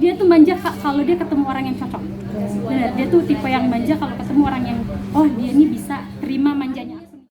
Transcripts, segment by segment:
dia tuh manja kalau dia ketemu orang yang cocok. Benar, dia tuh tipe yang manja kalau ketemu orang yang oh dia ini bisa terima manjanya aku.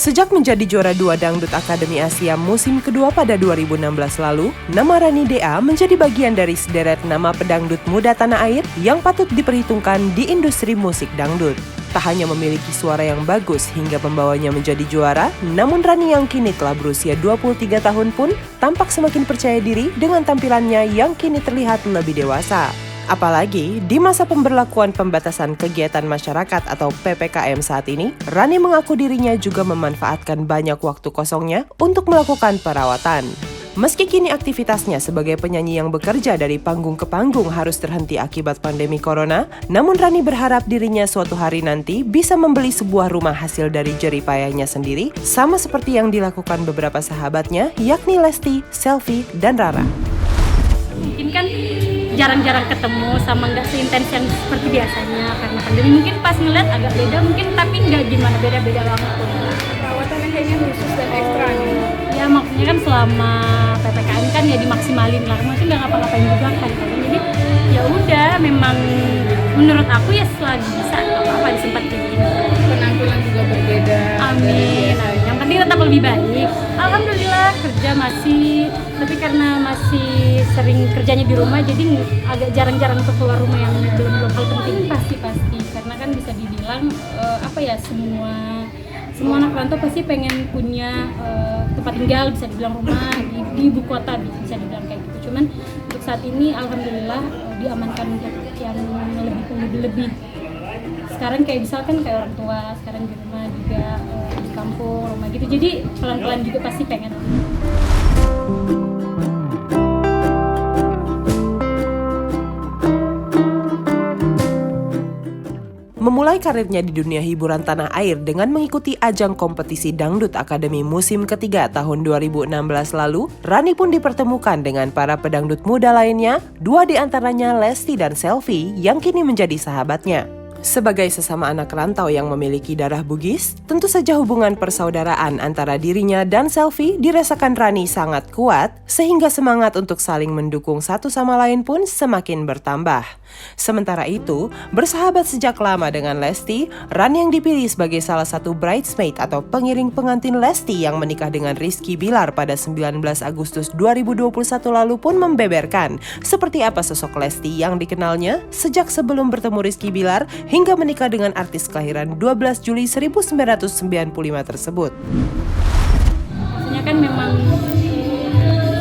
Sejak menjadi juara 2 Dangdut Akademi Asia musim kedua pada 2016 lalu, nama Rani DA menjadi bagian dari sederet nama pedangdut muda tanah air yang patut diperhitungkan di industri musik dangdut. Tak hanya memiliki suara yang bagus hingga membawanya menjadi juara, namun Rani yang kini telah berusia 23 tahun pun tampak semakin percaya diri dengan tampilannya yang kini terlihat lebih dewasa. Apalagi di masa pemberlakuan pembatasan kegiatan masyarakat atau PPKM saat ini, Rani mengaku dirinya juga memanfaatkan banyak waktu kosongnya untuk melakukan perawatan. Meski kini aktivitasnya sebagai penyanyi yang bekerja dari panggung ke panggung harus terhenti akibat pandemi corona, namun Rani berharap dirinya suatu hari nanti bisa membeli sebuah rumah hasil dari jerih payahnya sendiri, sama seperti yang dilakukan beberapa sahabatnya, yakni Lesti, Selfie, dan Rara. Mungkin kan jarang-jarang ketemu sama nggak seintens yang seperti biasanya karena pandemi. Mungkin pas ngeliat agak beda mungkin, tapi nggak gimana beda-beda banget pun. Perawatannya kayaknya khusus dan ekstra nih. Ya maksudnya kan selama PPKM kan ya dimaksimalin lah, maksudnya nggak ngapa-ngapain juga kan. Jadi ya udah, memang menurut aku ya selagi bisa apa-apa disempatin. Penampilan juga berbeda. Amin. Yang penting tetap lebih baik. Alhamdulillah kerja masih, tapi karena masih sering kerjanya di rumah jadi agak jarang-jarang untuk keluar rumah yang belum hal penting. Pasti karena kan bisa dibilang semua anak rantau pasti pengen punya tempat tinggal, bisa dibilang rumah di ibu kota, bisa dibilang kayak gitu. Cuman untuk saat ini alhamdulillah diamankan untuk yang lebih. Sekarang kayak misalkan kayak orang tua sekarang di rumah juga, di kampung rumah gitu, jadi pelan-pelan juga pasti pengen. Memulai karirnya di dunia hiburan tanah air dengan mengikuti ajang kompetisi Dangdut Akademi musim ketiga tahun 2016 lalu, Rani pun dipertemukan dengan para pedangdut muda lainnya, dua di antaranya Lesti dan Selfie yang kini menjadi sahabatnya. Sebagai sesama anak rantau yang memiliki darah Bugis, tentu saja hubungan persaudaraan antara dirinya dan Selfie dirasakan Rani sangat kuat, sehingga semangat untuk saling mendukung satu sama lain pun semakin bertambah. Sementara itu, bersahabat sejak lama dengan Lesti, Rani yang dipilih sebagai salah satu bridesmaid atau pengiring pengantin Lesti yang menikah dengan Rizky Bilar pada 19 Agustus 2021 lalu pun membeberkan seperti apa sosok Lesti yang dikenalnya sejak sebelum bertemu Rizky Bilar hingga menikah dengan artis kelahiran 12 Juli 1995 tersebut. Maksudnya kan memang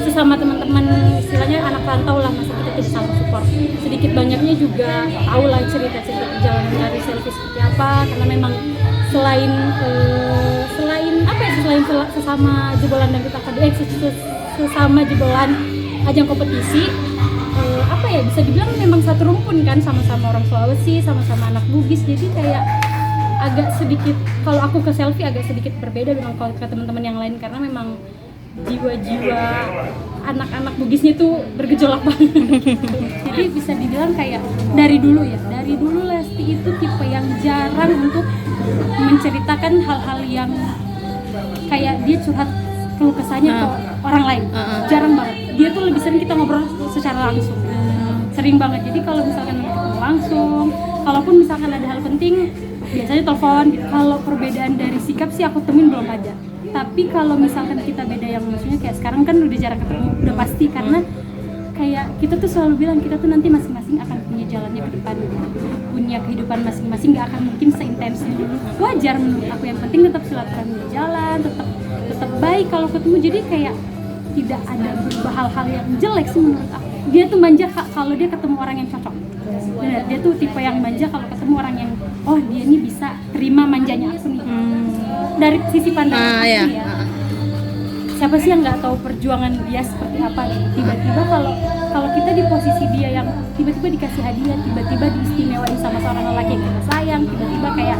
sesama teman-teman, istilahnya anak rantau lah, masa kita tidak saling support. Sedikit banyaknya juga tahu lah cerita-cerita perjalanan dari Selfie seperti apa, karena memang selain sesama jebolan Dangdut Akademi, sesama jebolan ajang kompetisi, bisa dibilang memang satu rumpun kan, sama-sama orang Sulawesi, sama-sama anak Bugis, jadi kayak agak sedikit, kalau aku ke Selfie agak sedikit berbeda dengan kalau ke teman-teman yang lain, karena memang jiwa-jiwa anak-anak Bugisnya tuh bergejolak banget. Jadi bisa dibilang kayak dari dulu Lesti itu tipe yang jarang untuk menceritakan hal-hal yang kayak dia curhat keluh kesahnya ke orang lain. Jarang banget. Dia tuh lebih sering kita ngobrol secara langsung. Sering banget. Jadi kalau misalkan ketemu langsung, kalaupun misalkan ada hal penting, biasanya telepon. Kalau perbedaan dari sikap sih aku temuin belum ada. Tapi kalau misalkan kita beda yang maksudnya kayak sekarang kan udah jarang ketemu, udah pasti, karena kayak kita tuh selalu bilang kita tuh nanti masing-masing akan punya jalannya ke depan, punya kehidupan masing-masing, nggak akan mungkin seintens dulu. Wajar menurut aku, yang penting tetap silaturahmi jalan, tetap baik kalau ketemu. Jadi kayak tidak ada berubah hal-hal yang jelek sih menurut aku. Dia tuh manja kalau dia ketemu orang yang cocok. Benar, dia tuh tipe yang manja kalau ketemu orang yang oh dia ini bisa terima manjanya aku nih. Dari sisi pandang aku ya. siapa sih yang nggak tahu perjuangan dia seperti apa gitu. Tiba-tiba kalau kita di posisi dia yang tiba-tiba dikasih hadiah, tiba-tiba diistimewain sama seorang lelaki yang kita sayang, tiba-tiba kayak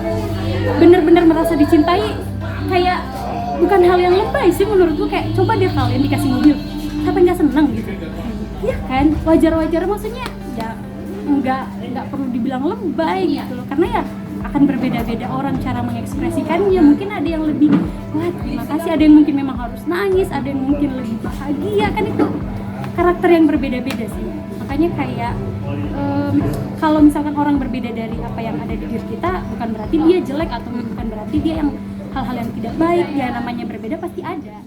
bener-bener merasa dicintai, kayak bukan hal yang lebay sih menurutku. Kayak coba deh kalian dikasih mobil, siapa yang nggak seneng gitu? Iya kan, wajar-wajar, maksudnya ya nggak perlu dibilang lebay gitu loh, karena ya akan berbeda-beda orang cara mengekspresikannya. Mungkin ada yang lebih wah terima kasih, ada yang mungkin memang harus nangis, ada yang mungkin lebih bahagia, kan itu karakter yang berbeda-beda sih. Makanya kayak kalau misalkan orang berbeda dari apa yang ada di diri kita, bukan berarti dia jelek atau bukan berarti dia yang hal-hal yang tidak baik. Ya namanya berbeda pasti ada.